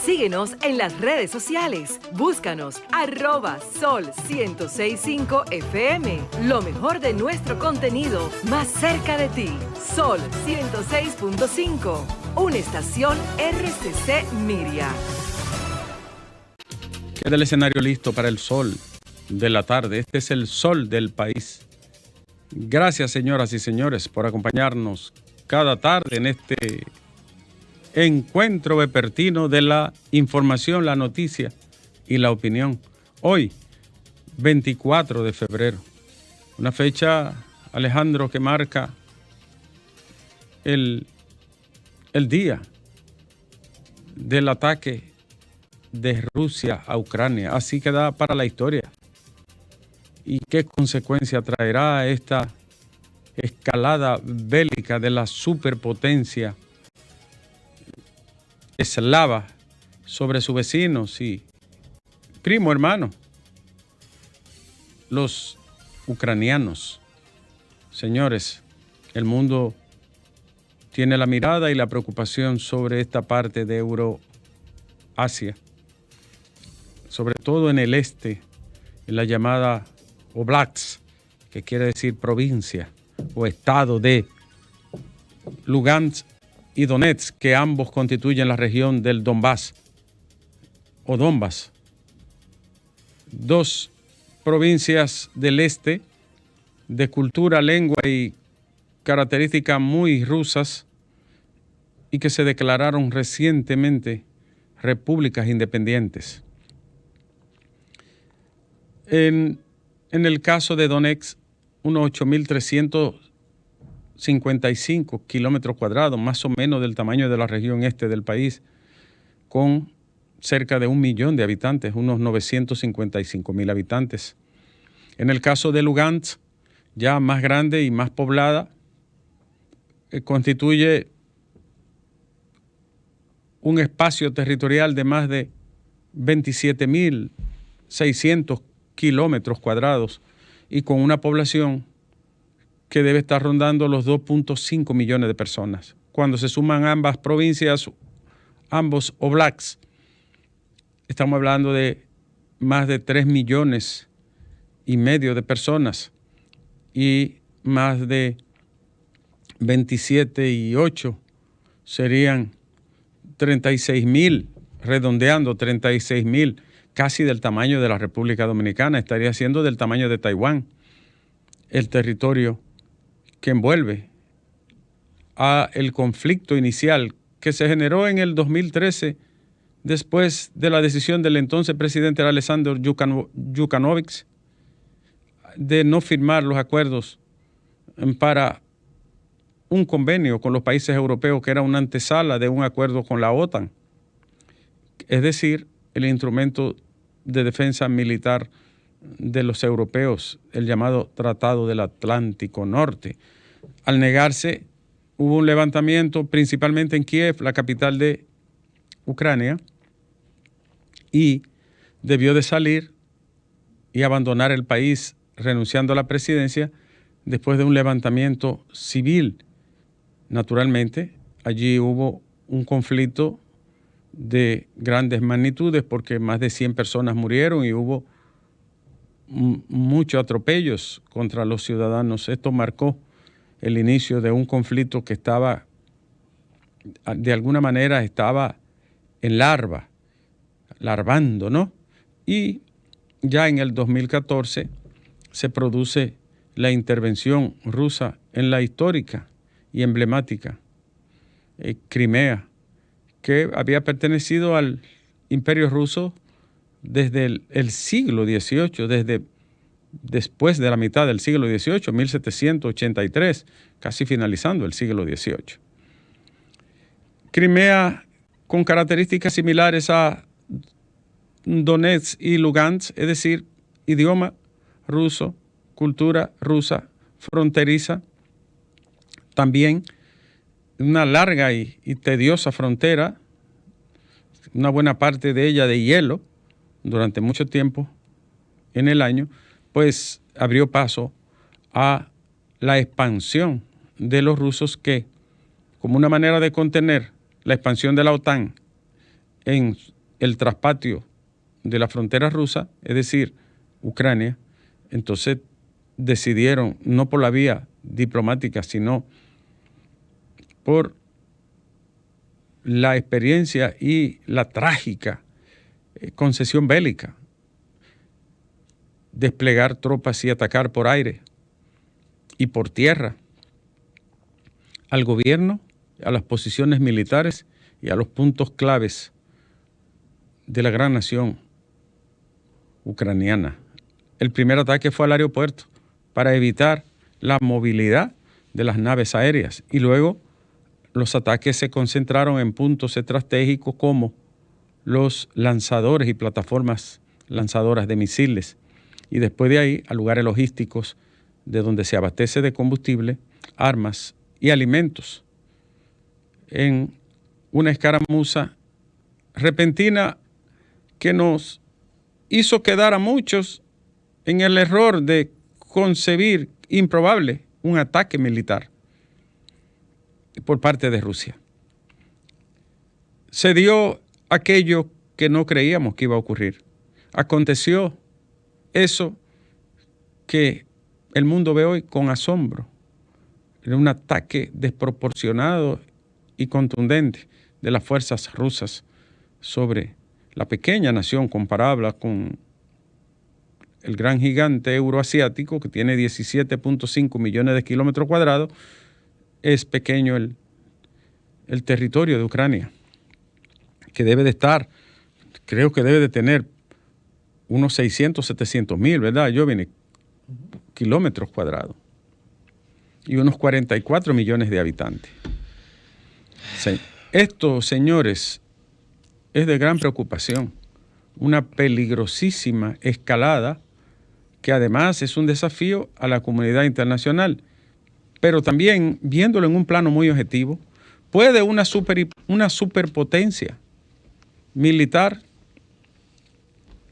Síguenos en las redes sociales. Búscanos @Sol1065 FM. Lo mejor de nuestro contenido más cerca de ti. Sol 106.5. Una estación RCC Miria. Queda el escenario listo para el sol de la tarde. Este es el sol del país. Gracias, señoras y señores, por acompañarnos cada tarde en este encuentro vespertino de la información, la noticia y la opinión. Hoy, 24 de febrero, una fecha, Alejandro, que marca el día del ataque de Rusia a Ucrania. Así queda para la historia. ¿Y qué consecuencia traerá esta escalada bélica de la superpotencia eslava sobre sus vecinos y primo hermano, los ucranianos? Señores, el mundo tiene la mirada y la preocupación sobre esta parte de Euroasia, sobre todo en el este, en la llamada Oblast, que quiere decir provincia o estado de Lugansk y Donetsk, que ambos constituyen la región del Donbass o Donbass. Dos provincias del este de cultura, lengua y características muy rusas y que se declararon recientemente repúblicas independientes. En el caso de Donetsk, unos 8.355 kilómetros cuadrados, más o menos del tamaño de la región este del país, con cerca de 1 millón de habitantes, unos 955.000 habitantes. En el caso de Lugansk, ya más grande y más poblada, constituye un espacio territorial de más de 27.600 kilómetros cuadrados y con una población que debe estar rondando los 2.5 millones de personas. Cuando se suman ambas provincias, ambos oblasts, estamos hablando de más de 3 millones y medio de personas y más de 27.8 serían 36.000, redondeando 36.000, casi del tamaño de la República Dominicana, estaría siendo del tamaño de Taiwán, el territorio que envuelve a el conflicto inicial que se generó en el 2013 después de la decisión del entonces presidente Alexander Yukanovich de no firmar los acuerdos para un convenio con los países europeos que era una antesala de un acuerdo con la OTAN, es decir, el instrumento de defensa militar de los europeos, el llamado Tratado del Atlántico Norte. Al negarse, hubo un levantamiento principalmente en Kiev, la capital de Ucrania, y debió de salir y abandonar el país, renunciando a la presidencia después de un levantamiento civil. Naturalmente, allí hubo un conflicto de grandes magnitudes porque más de 100 personas murieron y hubo muchos atropellos contra los ciudadanos. Esto marcó el inicio de un conflicto que estaba, de alguna manera, estaba en larvando, ¿no? Y ya en el 2014 se produce la intervención rusa en la histórica y emblemática Crimea, que había pertenecido al Imperio Ruso desde el siglo XVIII, después de la mitad del siglo XVIII, 1783, casi finalizando el siglo XVIII. Crimea, con características similares a Donetsk y Lugansk, es decir, idioma ruso, cultura rusa, fronteriza, también una larga y tediosa frontera, una buena parte de ella de hielo durante mucho tiempo en el año, pues abrió paso a la expansión de los rusos que, como una manera de contener la expansión de la OTAN en el traspatio de la frontera rusa, es decir, Ucrania. Entonces decidieron, no por la vía diplomática, sino por la experiencia y la trágica concesión bélica, desplegar tropas y atacar por aire y por tierra al gobierno, a las posiciones militares y a los puntos claves de la gran nación ucraniana. El primer ataque fue al aeropuerto para evitar la movilidad de las naves aéreas, y luego los ataques se concentraron en puntos estratégicos como los lanzadores y plataformas lanzadoras de misiles, y después de ahí a lugares logísticos de donde se abastece de combustible, armas y alimentos, en una escaramuza repentina que nos hizo quedar a muchos en el error de concebir improbable un ataque militar por parte de Rusia. Se dio aquello que no creíamos que iba a ocurrir. Aconteció eso que el mundo ve hoy con asombro. Era un ataque desproporcionado y contundente de las fuerzas rusas sobre la pequeña nación comparable con el gran gigante euroasiático que tiene 17.5 millones de kilómetros cuadrados. Es pequeño el territorio de Ucrania, que debe de estar, creo que debe de tener unos 600, 700 mil, ¿verdad, Jovine? Kilómetros cuadrados. Y unos 44 millones de habitantes. Sí. Esto, señores, es de gran preocupación. Una peligrosísima escalada que además es un desafío a la comunidad internacional. Pero también, viéndolo en un plano muy objetivo, puede una superpotencia militar,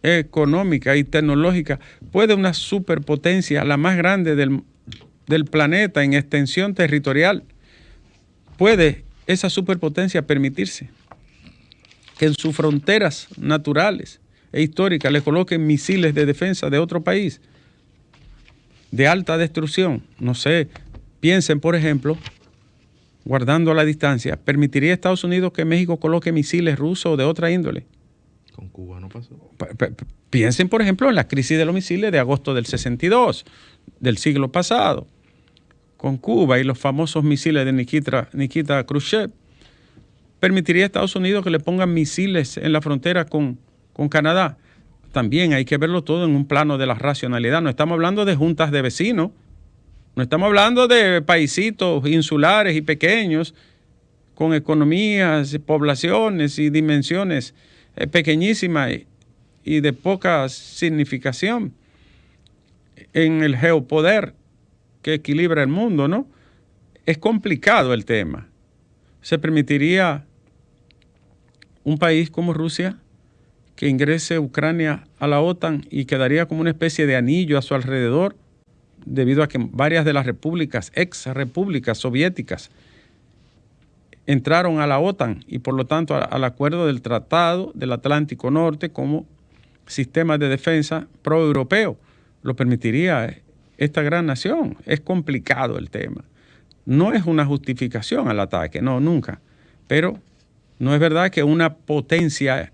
económica y tecnológica, puede una superpotencia, la más grande del planeta en extensión territorial, puede esa superpotencia permitirse que en sus fronteras naturales e históricas le coloquen misiles de defensa de otro país de alta destrucción. No sé, piensen, por ejemplo, guardando la distancia, ¿permitiría a Estados Unidos que México coloque misiles rusos o de otra índole? Con Cuba no pasó. Piensen, por ejemplo, en la crisis de los misiles de agosto del 62, del siglo pasado, con Cuba y los famosos misiles de Nikita Khrushchev. ¿Permitiría a Estados Unidos que le pongan misiles en la frontera con Canadá? También hay que verlo todo en un plano de la racionalidad. No estamos hablando de juntas de vecinos, no estamos hablando de paisitos insulares y pequeños con economías, poblaciones y dimensiones pequeñísimas y de poca significación en el geopoder que equilibra el mundo, ¿no? Es complicado el tema. ¿Se permitiría un país como Rusia que ingrese Ucrania a la OTAN y quedaría como una especie de anillo a su alrededor, debido a que varias de las repúblicas, ex repúblicas soviéticas, entraron a la OTAN y por lo tanto al acuerdo del Tratado del Atlántico Norte como sistema de defensa proeuropeo? ¿Lo permitiría esta gran nación? Es complicado el tema. No es una justificación al ataque, no, nunca. Pero no es verdad que una potencia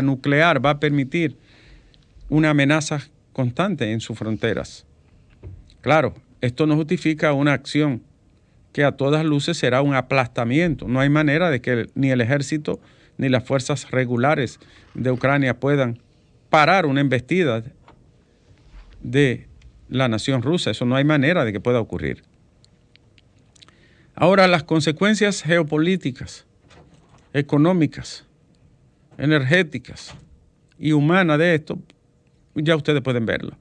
nuclear va a permitir una amenaza constante en sus fronteras. Claro, esto no justifica una acción que a todas luces será un aplastamiento. No hay manera de que ni el ejército ni las fuerzas regulares de Ucrania puedan parar una embestida de la nación rusa. Eso no hay manera de que pueda ocurrir. Ahora, las consecuencias geopolíticas, económicas, energéticas y humanas de esto, ya ustedes pueden verlo.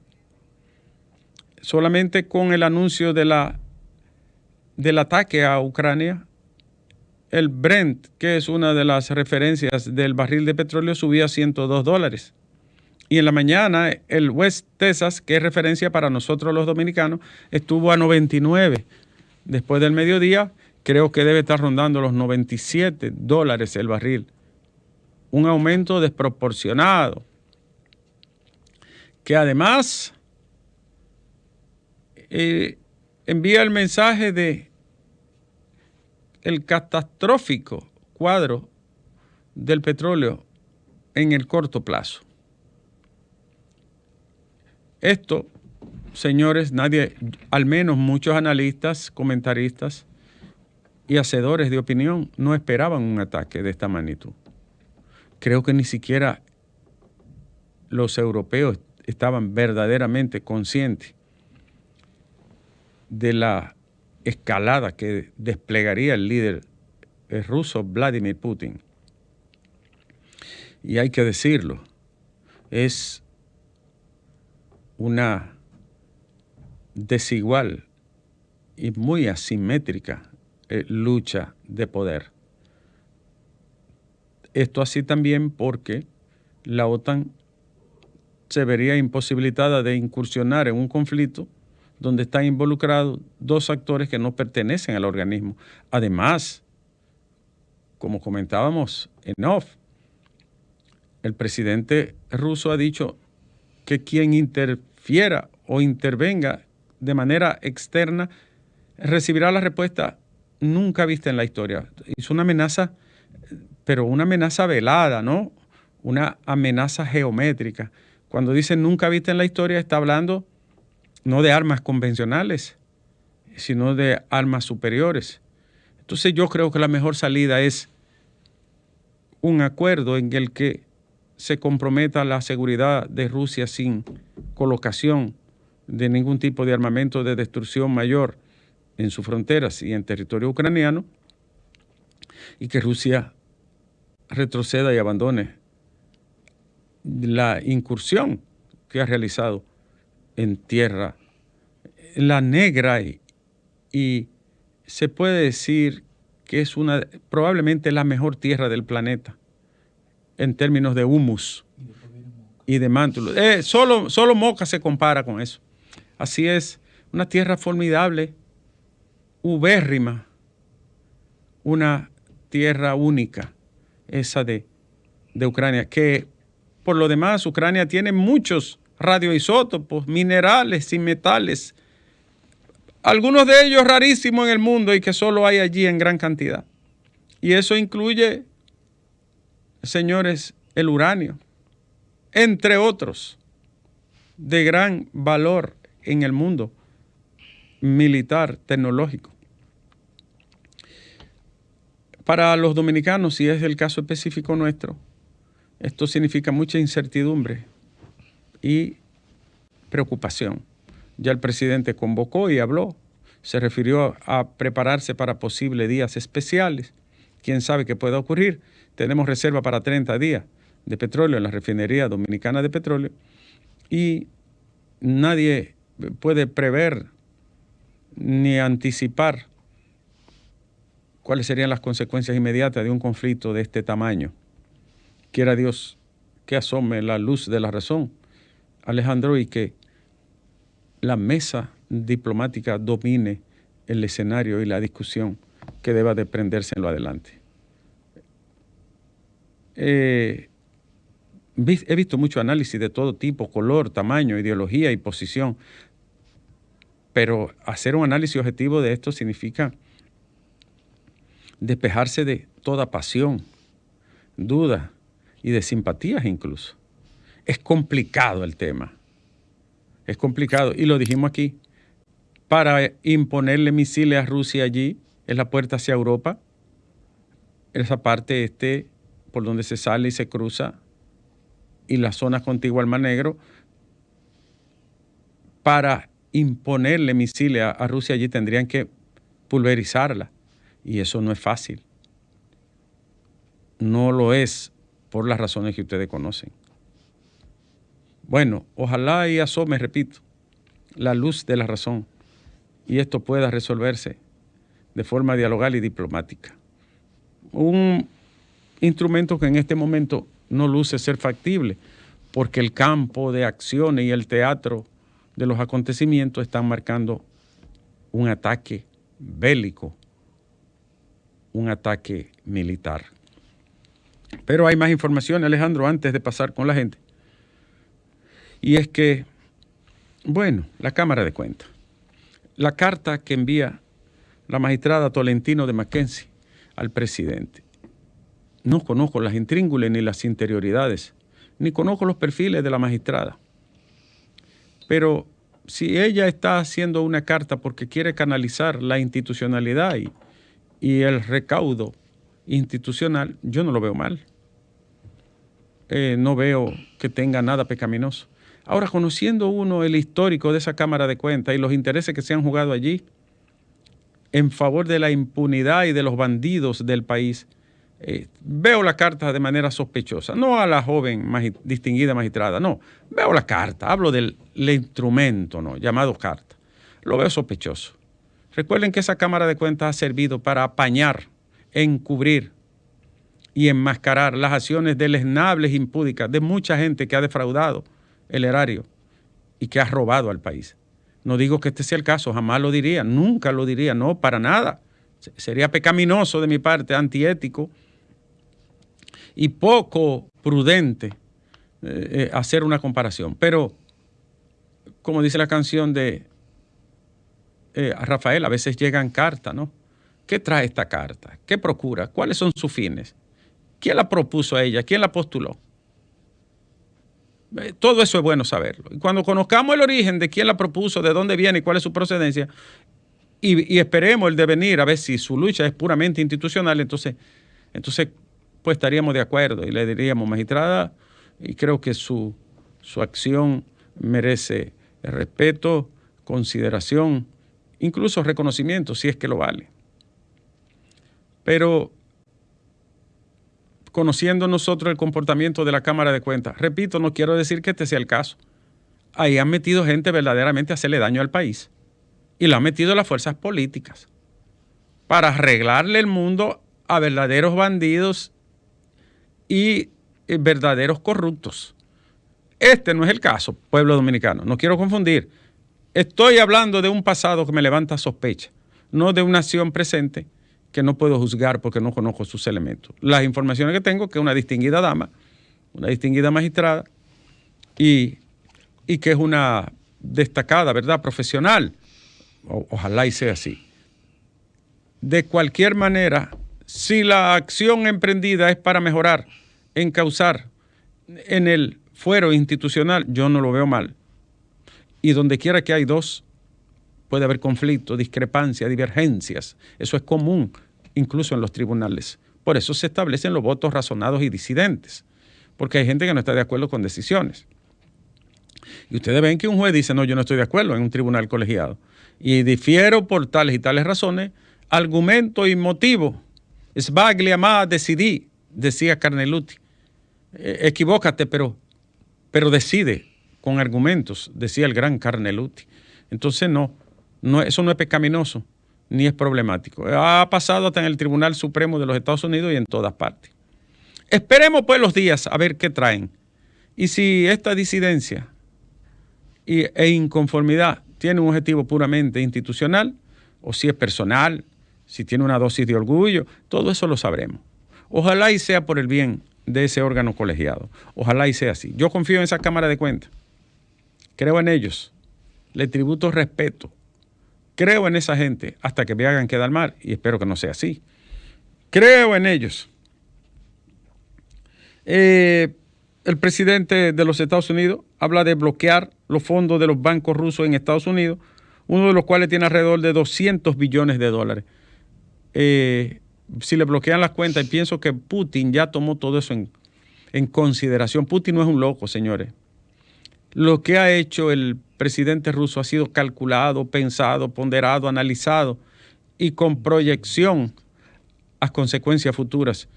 Solamente con el anuncio del ataque a Ucrania, el Brent, que es una de las referencias del barril de petróleo, subía a $102. Y en la mañana el West Texas, que es referencia para nosotros los dominicanos, estuvo a 99. Después del mediodía, creo que debe estar rondando los $97 el barril. Un aumento desproporcionado, que además envía el mensaje de el catastrófico cuadro del petróleo en el corto plazo. Esto, señores, nadie, al menos muchos analistas, comentaristas y hacedores de opinión, no esperaban un ataque de esta magnitud. Creo que ni siquiera los europeos estaban verdaderamente conscientes de la escalada que desplegaría el líder ruso Vladimir Putin. Y hay que decirlo, es una desigual y muy asimétrica lucha de poder. Esto así también porque la OTAN se vería imposibilitada de incursionar en un conflicto donde están involucrados dos actores que no pertenecen al organismo. Además, como comentábamos en off, el presidente ruso ha dicho que quien interfiera o intervenga de manera externa recibirá la respuesta nunca vista en la historia. Es una amenaza, pero una amenaza velada, ¿no? Una amenaza geométrica. Cuando dice nunca vista en la historia, está hablando no de armas convencionales, sino de armas superiores. Entonces yo creo que la mejor salida es un acuerdo en el que se comprometa la seguridad de Rusia sin colocación de ningún tipo de armamento de destrucción mayor en sus fronteras y en territorio ucraniano, y que Rusia retroceda y abandone la incursión que ha realizado en tierra, la negra, y se puede decir que es probablemente la mejor tierra del planeta en términos de humus y de manto. Solo Moca se compara con eso. Así es, una tierra formidable, ubérrima, una tierra única, esa de Ucrania, que por lo demás Ucrania tiene muchos radioisótopos, minerales y metales, algunos de ellos rarísimos en el mundo y que solo hay allí en gran cantidad. Y eso incluye, señores, el uranio, entre otros, de gran valor en el mundo militar, tecnológico. Para los dominicanos, si es el caso específico nuestro, esto significa mucha incertidumbre y preocupación. Ya el presidente convocó y habló, se refirió a prepararse para posibles días especiales. ¿Quién sabe qué pueda ocurrir? Tenemos reserva para 30 días de petróleo en la refinería dominicana de petróleo y nadie puede prever ni anticipar cuáles serían las consecuencias inmediatas de un conflicto de este tamaño. Quiera Dios que asome la luz de la razón, Alejandro, y que la mesa diplomática domine el escenario y la discusión que deba de prenderse en lo adelante. He visto mucho análisis de todo tipo, color, tamaño, ideología y posición, pero hacer un análisis objetivo de esto significa despejarse de toda pasión, duda y de simpatías incluso. Es complicado el tema. Es complicado. Y lo dijimos aquí. Para imponerle misiles a Rusia allí, en la puerta hacia Europa, esa parte por donde se sale y se cruza, y las zonas contiguas al Mar Negro, para imponerle misiles a Rusia allí tendrían que pulverizarla. Y eso no es fácil. No lo es por las razones que ustedes conocen. Bueno, ojalá y asome, repito, la luz de la razón y esto pueda resolverse de forma dialogal y diplomática. Un instrumento que en este momento no luce ser factible porque el campo de acciones y el teatro de los acontecimientos están marcando un ataque bélico un ataque militar. Pero hay más información, Alejandro, antes de pasar con la gente. Y es que, bueno, la Cámara de Cuentas. La carta que envía la magistrada Tolentino de Mackenzie al presidente. No conozco las intríngulis ni las interioridades, ni conozco los perfiles de la magistrada. Pero si ella está haciendo una carta porque quiere canalizar la institucionalidad y el recaudo institucional, yo no lo veo mal. No veo que tenga nada pecaminoso. Ahora, conociendo uno el histórico de esa Cámara de Cuentas y los intereses que se han jugado allí en favor de la impunidad y de los bandidos del país, veo la carta de manera sospechosa. No a la joven distinguida magistrada, no. Veo la carta, hablo del instrumento, ¿no?, llamado carta. Lo veo sospechoso. Recuerden que esa Cámara de Cuentas ha servido para apañar, encubrir y enmascarar las acciones deleznables e impúdicas de mucha gente que ha defraudado el erario y que ha robado al país. No digo que este sea el caso, jamás lo diría, nunca lo diría, no, para nada. Sería pecaminoso de mi parte, antiético y poco prudente hacer una comparación. Pero, como dice la canción de Rafael, a veces llegan cartas, ¿no? ¿Qué trae esta carta? ¿Qué procura? ¿Cuáles son sus fines? ¿Quién la propuso a ella? ¿Quién la postuló? Todo eso es bueno saberlo. Y cuando conozcamos el origen de quién la propuso, de dónde viene y cuál es su procedencia, y esperemos el devenir, a ver si su lucha es puramente institucional, entonces pues estaríamos de acuerdo y le diríamos, magistrada, y creo que su acción merece respeto, consideración, incluso reconocimiento, si es que lo vale. Pero conociendo nosotros el comportamiento de la Cámara de Cuentas, repito, no quiero decir que este sea el caso. Ahí han metido gente verdaderamente a hacerle daño al país. Y lo han metido las fuerzas políticas para arreglarle el mundo a verdaderos bandidos y verdaderos corruptos. Este no es el caso, pueblo dominicano. No quiero confundir. Estoy hablando de un pasado que me levanta sospecha, no de una acción presente que no puedo juzgar porque no conozco sus elementos. Las informaciones que tengo, que es una distinguida dama, una distinguida magistrada, y que es una destacada, ¿verdad?, profesional. Ojalá y sea así. De cualquier manera, si la acción emprendida es para mejorar, encauzar en el fuero institucional, yo no lo veo mal. Y donde quiera que hay dos, puede haber conflicto, discrepancia, divergencias. Eso es común, incluso en los tribunales. Por eso se establecen los votos razonados y disidentes, porque hay gente que no está de acuerdo con decisiones. Y ustedes ven que un juez dice, no, yo no estoy de acuerdo en un tribunal colegiado. Y difiero por tales y tales razones, argumento y motivo. Sbaglia ma decidí, decía Carneluti. Equivócate, pero decide con argumentos, decía el gran Carneluti. Entonces no, eso no es pecaminoso, ni es problemático. Ha pasado hasta en el Tribunal Supremo de los Estados Unidos y en todas partes. Esperemos pues los días a ver qué traen. Y si esta disidencia e inconformidad tiene un objetivo puramente institucional, o si es personal, si tiene una dosis de orgullo, todo eso lo sabremos. Ojalá y sea por el bien de ese órgano colegiado. Ojalá y sea así. Yo confío en esa Cámara de Cuentas. Creo en ellos. Le tributo respeto. Creo en esa gente hasta que me hagan quedar mal, y espero que no sea así. Creo en ellos. El presidente de los Estados Unidos habla de bloquear los fondos de los bancos rusos en Estados Unidos, uno de los cuales tiene alrededor de 200 billones de dólares. Si le bloquean las cuentas, y pienso que Putin ya tomó todo eso en consideración. Putin no es un loco, señores. Lo que ha hecho el presidente ruso ha sido calculado, pensado, ponderado, analizado y con proyección a consecuencias futuras.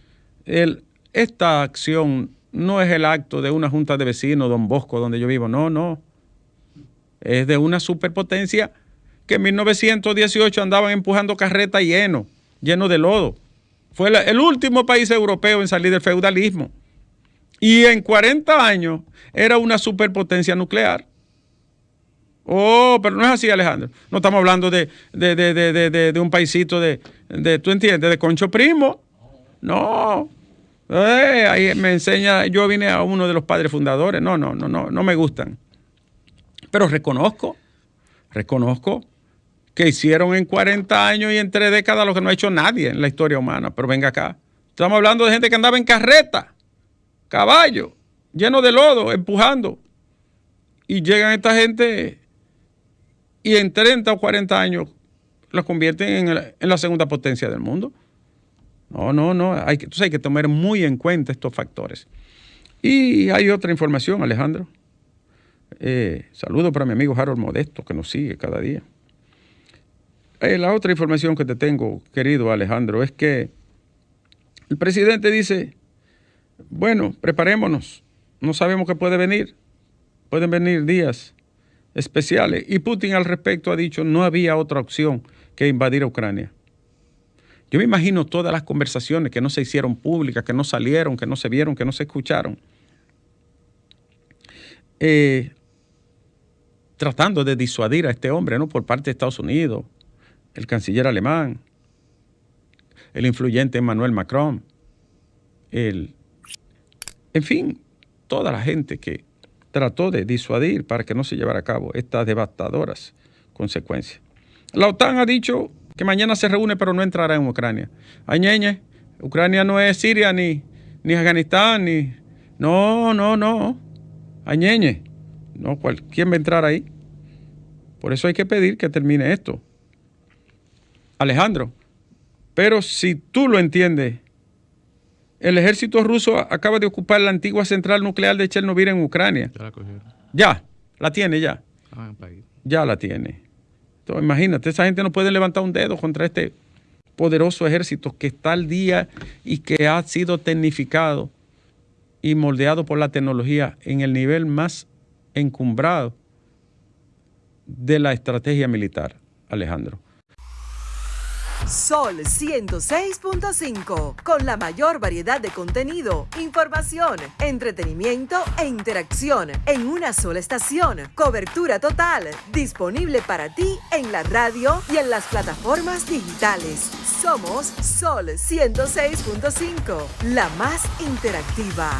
Esta acción no es el acto de una junta de vecinos, Don Bosco, donde yo vivo. No. Es de una superpotencia que en 1918 andaban empujando carretas lleno de lodo. Fue el último país europeo en salir del feudalismo. Y en 40 años era una superpotencia nuclear. Oh, pero no es así, Alejandro. No estamos hablando de un paisito ¿tú entiendes? De Concho Primo. No. Ahí me enseña, yo vine a uno de los padres fundadores. No me gustan. Pero reconozco que hicieron en 40 años y en 3 décadas lo que no ha hecho nadie en la historia humana. Pero venga acá. Estamos hablando de gente que andaba en carreta, caballo, lleno de lodo, empujando. Y llegan esta gente y en 30 o 40 años la convierten en la segunda potencia del mundo. No. Entonces hay que tomar muy en cuenta estos factores. Y hay otra información, Alejandro. Saludo para mi amigo Harold Modesto, que nos sigue cada día. La otra información que te tengo, querido Alejandro, es que el presidente dice, bueno, preparémonos. No sabemos qué puede venir. Pueden venir días especiales. Y Putin al respecto ha dicho, no había otra opción que invadir a Ucrania. Yo me imagino todas las conversaciones que no se hicieron públicas, que no salieron, que no se vieron, que no se escucharon. Tratando de disuadir a este hombre, ¿no? Por parte de Estados Unidos, el canciller alemán, el influyente Emmanuel Macron, en fin, toda la gente que trató de disuadir para que no se llevara a cabo estas devastadoras consecuencias. La OTAN ha dicho que mañana se reúne, pero no entrará en Ucrania. Añeñe, Ucrania no es Siria ni Afganistán, ni... No. Añeñe. No, ¿quién va a entrar ahí? Por eso hay que pedir que termine esto. Alejandro, pero si tú lo entiendes, el ejército ruso acaba de ocupar la antigua central nuclear de Chernobyl en Ucrania. Ya la cogieron. Ya, la tiene ya. País. Ya la tiene. Entonces, imagínate, esa gente no puede levantar un dedo contra este poderoso ejército que está al día y que ha sido tecnificado y moldeado por la tecnología en el nivel más encumbrado de la estrategia militar, Alejandro. Sol 106.5, con la mayor variedad de contenido, información, entretenimiento e interacción en una sola estación. Cobertura total, disponible para ti en la radio y en las plataformas digitales. Somos Sol 106.5, la más interactiva.